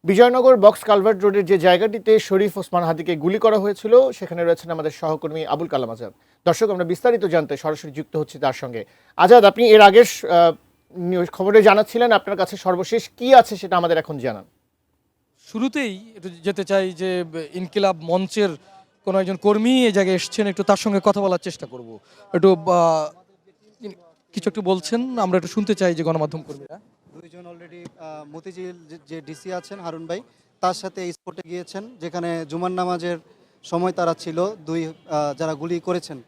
Bijoynagar box culvert রোডের যে জায়গাটিতে শরীফ ওসমান হাদিকে গুলি করা হয়েছিল সেখানে রয়েছেন আমাদের সহকর্মী আবুল কালাম আজাদ। দর্শক, আমরা বিস্তারিত জানতে সরাসরি যুক্ত হচ্ছি তার সঙ্গে। আজাদ, আপনি এর আগের খবরে জানাচ্ছিলেন, আপনার কাছে সর্বশেষ কি আছে সেটা আমাদের এখন জানান। শুরুতেই একটু যেতে চাই যে ইনকিলাব মঞ্চের কোনো একজন কর্মী এই জায়গায় এসেছেন, একটু তার সঙ্গে কথা বলার চেষ্টা করব। একটু কিছু একটু বলছেন, আমরা একটু শুনতে চাই যে গণমাধ্যম কর্মীরা। দুইজন অলরেডি মতিঝিল যে ডিসি আছেন হারুন ভাই, তার সাথে এই স্পটে গিয়েছেন যেখানে জুমার নামাজের সময় তারা ছিল যারা গুলি করেছেন।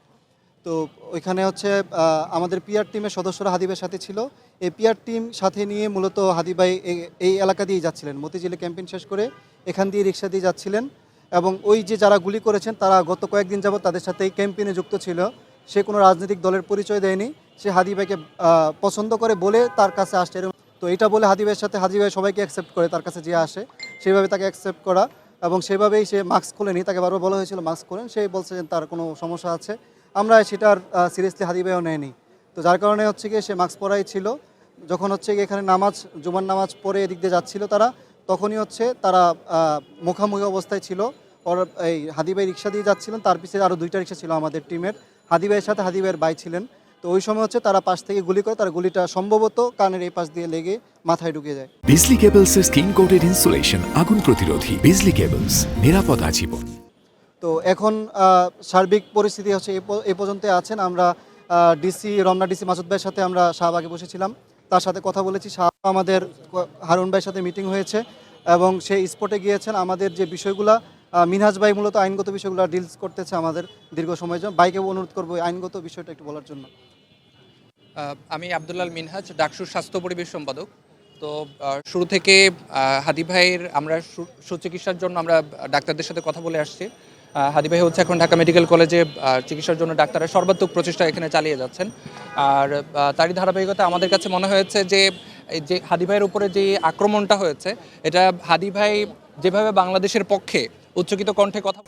তো ওইখানে হচ্ছে আমাদের পিআর টিমের সদস্যরা হাদিবের সাথে ছিল। এই পিআর টিম সাথে নিয়ে মূলত হাদি ভাই এই এলাকা দিয়েই যাচ্ছিলেন, মতিঝিলে ক্যাম্পেইন শেষ করে এখান দিয়ে রিক্সা দিয়ে যাচ্ছিলেন। এবং ওই যে যারা গুলি করেছেন তারা গত কয়েকদিন যাবত তাদের সাথে এই ক্যাম্পেইনে যুক্ত ছিল। সে কোনো রাজনৈতিক দলের পরিচয় দেয়নি, সে হাদি ভাইকে পছন্দ করে বলে তার কাছে আসছে। তো এটা বলে হাদি ভাইয়ের সাথে হাদি ভাই সবাইকে অ্যাকসেপ্ট করে, তার কাছে যে আসে সেভাবে তাকে অ্যাকসেপ্ট করা, এবং সেভাবেই সে মাস্ক খোলেনি। তাকে বারবার বলা হয়েছিল মাস্ক খোলেন, সে বলছে যে তার কোনো সমস্যা আছে। আমরা সেটার সিরিয়াসলি হাদি ভাইও নেয়নি। তো যার কারণে হচ্ছে গিয়ে সে মাস্ক পরাই ছিল। যখন হচ্ছে গিয়ে এখানে জুমার নামাজ পরে এদিক দিয়ে যাচ্ছিল তারা, তখনই হচ্ছে তারা মুখামুখি অবস্থায় ছিল। এই হাদি ভাই রিক্সা দিয়ে যাচ্ছিলেন, তার পিছিয়ে আরও দুইটা রিক্সা ছিল আমাদের টিমের। হাদি ভাইয়ের সাথে হাদি ভাইয়ের ভাই ছিলেন। তো ওই সময় হচ্ছে তারা পাশ থেকে গুলি করে, তার গুলিটা সম্ভবত কানের এই পাশ দিয়ে লেগে মাথায় ঢুকে যায়। বিজলি কেবলসের স্কিন কোটেড ইনসুলেশন আগুন প্রতিরোধী। বিজলি কেবলস, নিরাপদ আজীবন। তো এখন সার্বিক পরিস্থিতি হচ্ছে এই পর্যন্ত আছেন। আমরা রমনা ডিসি মাসুদ ভাইয়ের সাথে আমরা শাহবাগে বসেছিলাম, তার সাথে কথা বলেছি। আমাদের হারুন ভাইয়ের সাথে মিটিং হয়েছে এবং সেই স্পটে গিয়েছেন। আমাদের যে বিষয়গুলা মিনহাজ ভাই মূলত আইনগত বিষয়গুলো ডিলস করতেছে আমাদের দীর্ঘ সময়ের জন্য। বাইকে অনুরোধ করবো আইনগত বিষয়টা একটু বলার জন্য। আমি আব্দুল্লাল মিনহাজ, ডাকসুর স্বাস্থ্য পরিবেশ সম্পাদক। তো শুরু থেকে হাদি ভাইয়ের আমরা সুচিকিৎসার জন্য আমরা ডাক্তারদের সাথে কথা বলে আসছি। হাদি ভাই হচ্ছে এখন ঢাকা মেডিকেল কলেজে চিকিৎসার জন্য ডাক্তাররা সর্বাত্মক প্রচেষ্টা এখানে চালিয়ে যাচ্ছেন। আর তারই ধারাবাহিকতা আমাদের কাছে মনে হয়েছে যে হাদি ভাইয়ের উপরে যে আক্রমণটা হয়েছে, এটা হাদি ভাই যেভাবে বাংলাদেশের পক্ষে উচ্চকিত কণ্ঠে কথা